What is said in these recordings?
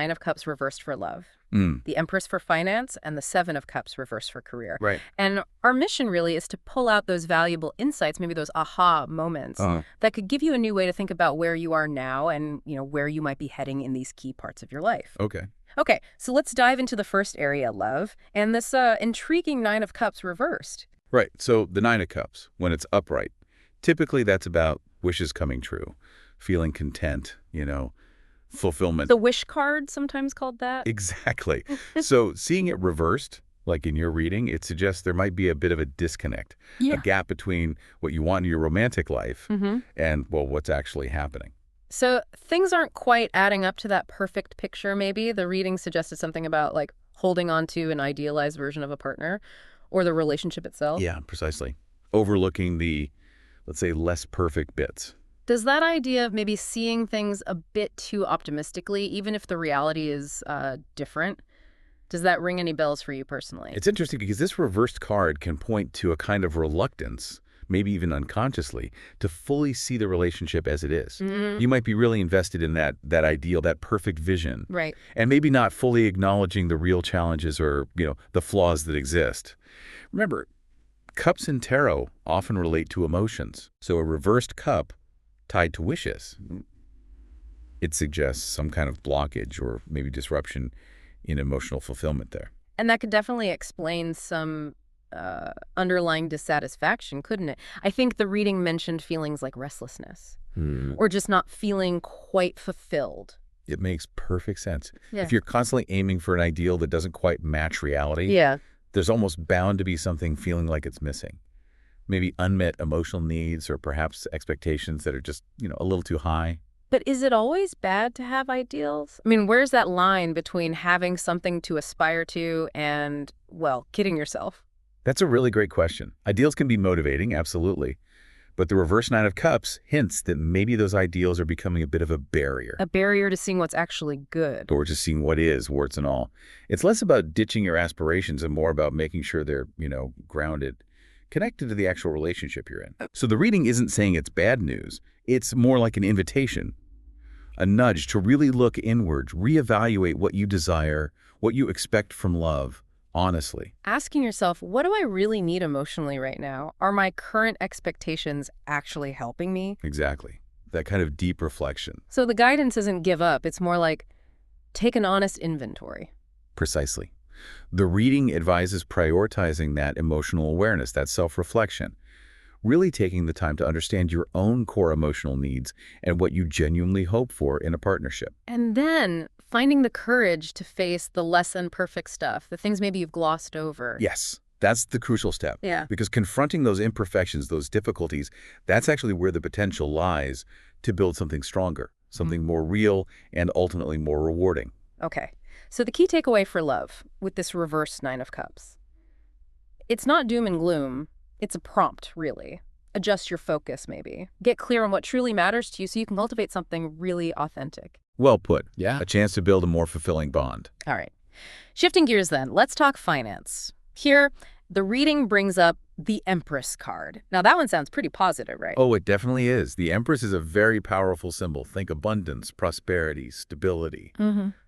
Nine of Cups reversed for love, Mm, the Empress for finance, and the Seven of Cups reversed for career. right. And our mission really is to pull out those valuable insights, maybe those aha moments that could give you a new way to think about where you are now and, where you might be heading in these key parts of your life. Okay. Okay, so let's dive into the first area, love, and this intriguing Nine of Cups reversed. Right. So the Nine of Cups, when it's upright, typically that's about wishes coming true, feeling content, fulfillment. The wish card, sometimes called that. Exactly. So seeing it reversed, like in your reading, it suggests there might be a bit of a disconnect, a gap between what you want in your romantic life and, well, what's actually happening. So things aren't quite adding up to that perfect picture, maybe. The reading suggested something about, like, holding on to an idealized version of a partner or the relationship itself. Yeah, precisely. Overlooking the, let's say, less perfect bits. Does that idea of maybe seeing things a bit too optimistically, even if the reality is different, does that ring any bells for you personally? It's interesting because this reversed card can point to a kind of reluctance, maybe even unconsciously, to fully see the relationship as it is. You might be really invested in that ideal, that perfect vision. Right. And maybe not fully acknowledging the real challenges or, the flaws that exist. Remember, cups in tarot often relate to emotions. So a reversed cup tied to wishes, it suggests some kind of blockage or maybe disruption in emotional fulfillment there. And that could definitely explain some underlying dissatisfaction, couldn't it? I think the reading mentioned feelings like restlessness or just not feeling quite fulfilled. It makes perfect sense. Yeah. If you're constantly aiming for an ideal that doesn't quite match reality, Yeah. there's almost bound to be something feeling like it's missing. Maybe unmet emotional needs or perhaps expectations that are just, a little too high. But is it always bad to have ideals? I mean, where's that line between having something to aspire to and, well, kidding yourself? That's a really great question. Ideals can be motivating, absolutely. But the reverse Nine of Cups hints that maybe those ideals are becoming a bit of a barrier. A barrier to seeing what's actually good. Or just seeing what is, warts and all. It's less about ditching your aspirations and more about making sure they're, grounded, connected to the actual relationship you're in. So the reading isn't saying it's bad news. It's more like an invitation, a nudge to really look inward, reevaluate what you desire, what you expect from love, honestly. Asking yourself, what do I really need emotionally right now? Are my current expectations actually helping me? Exactly. That kind of deep reflection. So the guidance isn't give up. It's more like take an honest inventory. Precisely. The reading advises prioritizing that emotional awareness, that self-reflection, really taking the time to understand your own core emotional needs and what you genuinely hope for in a partnership. And then finding the courage to face the less than perfect stuff, the things maybe you've glossed over. Yes, that's the crucial step. Yeah. Because confronting those imperfections, those difficulties, that's actually where the potential lies to build something stronger, something more real and ultimately more rewarding. Okay. So the key takeaway for love with this reverse Nine of Cups, it's not doom and gloom. It's a prompt, really. Adjust your focus, maybe. Get clear on what truly matters to you so you can cultivate something really authentic. Well put. Yeah. A chance to build a more fulfilling bond. All right. Shifting gears then, let's talk finance. Here, the reading brings up the Empress card. Now, that one sounds pretty positive, right? Oh, it definitely is. The Empress is a very powerful symbol. Think abundance, prosperity, stability,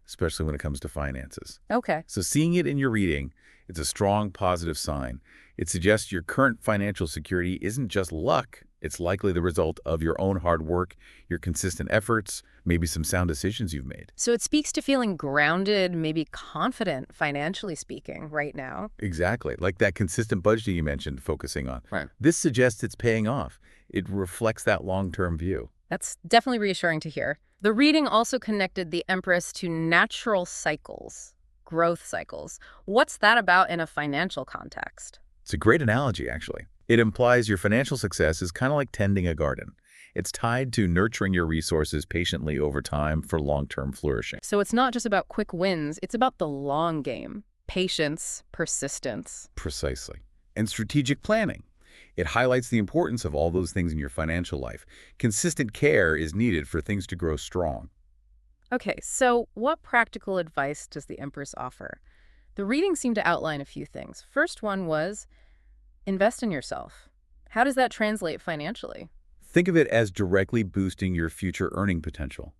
especially when it comes to finances. Okay. So seeing it in your reading, it's a strong positive sign. It suggests your current financial security isn't just luck. It's likely the result of your own hard work, your consistent efforts, maybe some sound decisions you've made. So it speaks to feeling grounded, maybe confident, financially speaking, right now. Exactly. Like that consistent budgeting you mentioned focusing on. Right. This suggests it's paying off. It reflects that long-term view. That's definitely reassuring to hear. The reading also connected the Empress to natural cycles, growth cycles. What's that about in a financial context? It's a great analogy, actually. It implies your financial success is kind of like tending a garden. It's tied to nurturing your resources patiently over time for long-term flourishing. So it's not just about quick wins, it's about the long game. Patience, persistence. Precisely. And strategic planning. It highlights the importance of all those things in your financial life. Consistent care is needed for things to grow strong. Okay, so what practical advice does the Empress offer? The reading seemed to outline a few things. First one was invest in yourself. How does that translate financially? Think of it as directly boosting your future earning potential.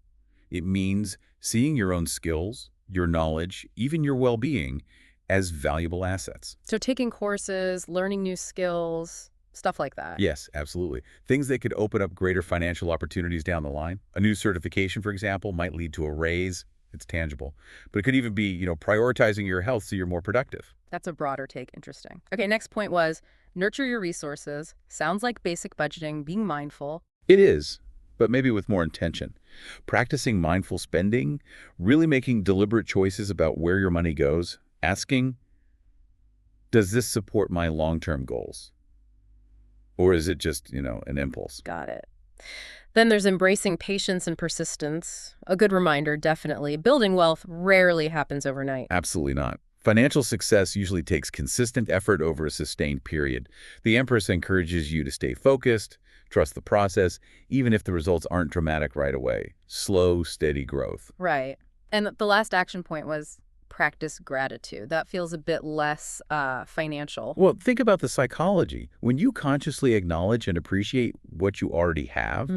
It means seeing your own skills, your knowledge, even your well-being as valuable assets. So taking courses, learning new skills, stuff like that. Yes, absolutely. Things that could open up greater financial opportunities down the line. A new certification, for example, might lead to a raise. It's tangible. But it could even be, prioritizing your health so you're more productive. That's a broader take. Interesting. Okay, next point was nurture your resources. Sounds like basic budgeting, being mindful. It is, but maybe with more intention. Practicing mindful spending, really making deliberate choices about where your money goes, asking, does this support my long-term goals? Or is it just, an impulse? Got it. Then there's embracing patience and persistence. A good reminder, definitely. Building wealth rarely happens overnight. Absolutely not. Financial success usually takes consistent effort over a sustained period. The Empress encourages you to stay focused, trust the process, even if the results aren't dramatic right away. Slow, steady growth. Right. And the last action point was practice gratitude. That feels a bit less financial. Well, think about the psychology. When you consciously acknowledge and appreciate what you already have,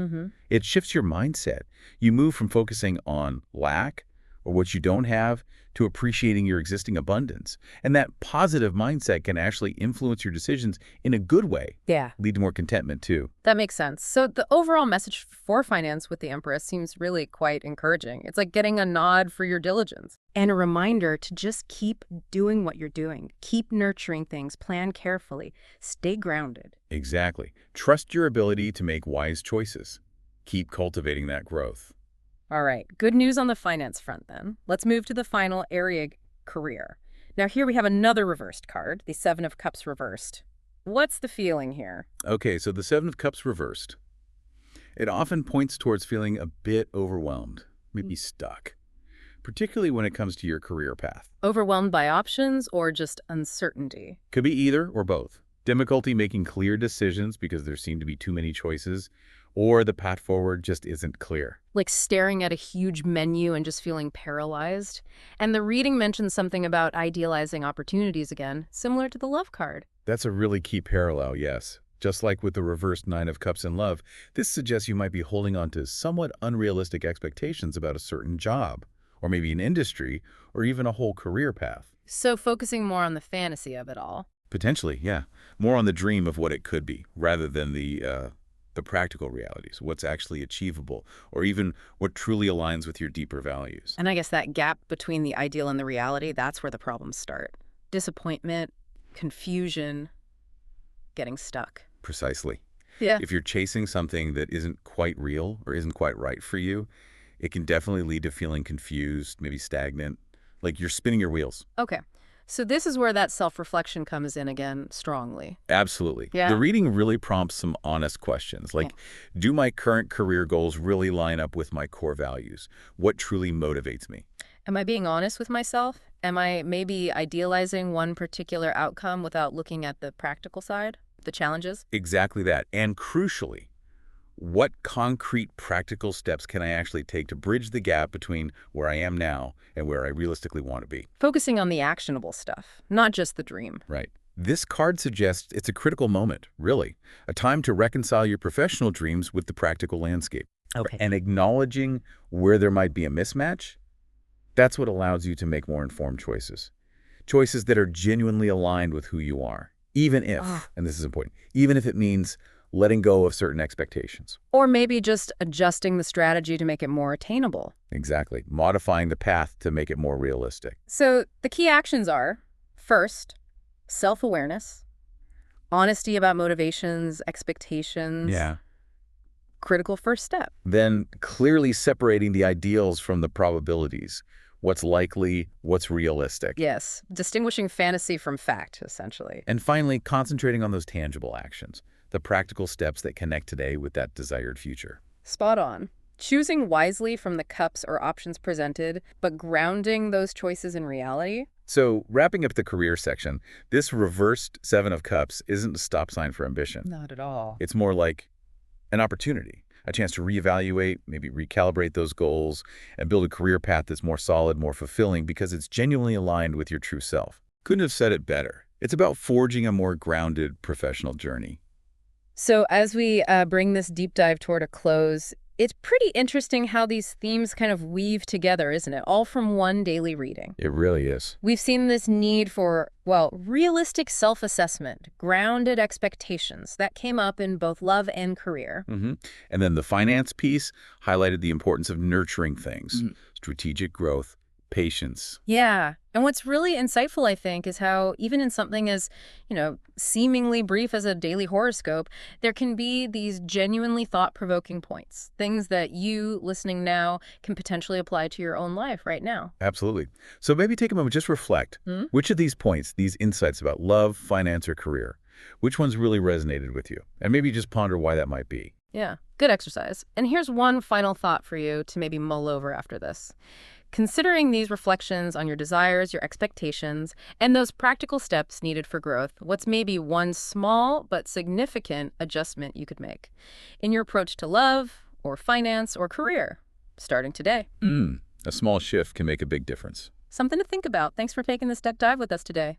it shifts your mindset. You move from focusing on lack or what you don't have to appreciating your existing abundance. And that positive mindset can actually influence your decisions in a good way. Yeah. Lead to more contentment, too. That makes sense. So the overall message for finance with the Empress seems really quite encouraging. It's like getting a nod for your diligence. And a reminder to just keep doing what you're doing. Keep nurturing things. Plan carefully. Stay grounded. Exactly. Trust your ability to make wise choices. Keep cultivating that growth. All right, good news on the finance front then. Let's move to the final area, career. Now here we have another reversed card, the Seven of Cups reversed. What's the feeling here? Okay, so the Seven of Cups reversed. It often points towards feeling a bit overwhelmed, maybe stuck, particularly when it comes to your career path. Overwhelmed by options or just uncertainty? Could be either or both. Difficulty making clear decisions because there seem to be too many choices, or the path forward just isn't clear. Like staring at a huge menu and just feeling paralyzed. And the reading mentions something about idealizing opportunities again, similar to the love card. That's a really key parallel, yes. Just like with the reversed Nine of Cups in love, this suggests you might be holding on to somewhat unrealistic expectations about a certain job, or maybe an industry, or even a whole career path. So focusing more on the fantasy of it all. Potentially, yeah. More on the dream of what it could be, rather than the practical realities, what's actually achievable, or even what truly aligns with your deeper values. And I guess that gap between the ideal and the reality, that's where the problems start. Disappointment, confusion, getting stuck. Precisely. Yeah. If you're chasing something that isn't quite real or isn't quite right for you, it can definitely lead to feeling confused, maybe stagnant, like you're spinning your wheels. Okay. So this is where that self-reflection comes in again strongly. Absolutely. Yeah. The reading really prompts some honest questions, like, do my current career goals really line up with my core values? What truly motivates me? Am I being honest with myself? Am I maybe idealizing one particular outcome without looking at the practical side, the challenges? Exactly that. And crucially, what concrete practical steps can I actually take to bridge the gap between where I am now and where I realistically want to be? Focusing on the actionable stuff, not just the dream. Right. This card suggests it's a critical moment, really, a time to reconcile your professional dreams with the practical landscape. Okay. And acknowledging where there might be a mismatch, that's what allows you to make more informed choices. Choices that are genuinely aligned with who you are, even if, and this is important, even if it means letting go of certain expectations. Or maybe just adjusting the strategy to make it more attainable. Exactly. Modifying the path to make it more realistic. So the key actions are, first, self-awareness, honesty about motivations, expectations. Yeah. Critical first step. Then clearly separating the ideals from the probabilities. What's likely, what's realistic. Yes, distinguishing fantasy from fact, essentially. And finally, concentrating on those tangible actions, the practical steps that connect today with that desired future. Spot on. Choosing wisely from the cups or options presented, but grounding those choices in reality. So, wrapping up the career section, this reversed Seven of Cups isn't a stop sign for ambition. Not at all. It's more like an opportunity, a chance to reevaluate, maybe recalibrate those goals, and build a career path that's more solid, more fulfilling, because it's genuinely aligned with your true self. Couldn't have said it better. It's about forging a more grounded professional journey. So as we bring this deep dive toward a close, It's pretty interesting how these themes kind of weave together, isn't it? All from one daily reading. It really is. We've seen this need for, well, realistic self-assessment, grounded expectations. That came up in both love and career. And then the finance piece highlighted the importance of nurturing things, strategic growth, patience. Yeah. And what's really insightful, I think, is how even in something as, seemingly brief as a daily horoscope, there can be these genuinely thought-provoking points, things that you, listening now, can potentially apply to your own life right now. Absolutely. So maybe take a moment, just reflect. Which of these points, these insights about love, finance, or career, which ones really resonated with you? And maybe just ponder why that might be. Yeah, good exercise. And here's one final thought for you to maybe mull over after this. Considering these reflections on your desires, your expectations, and those practical steps needed for growth, what's maybe one small but significant adjustment you could make in your approach to love or finance or career, starting today? A small shift can make a big difference. Something to think about. Thanks for taking this deep dive with us today.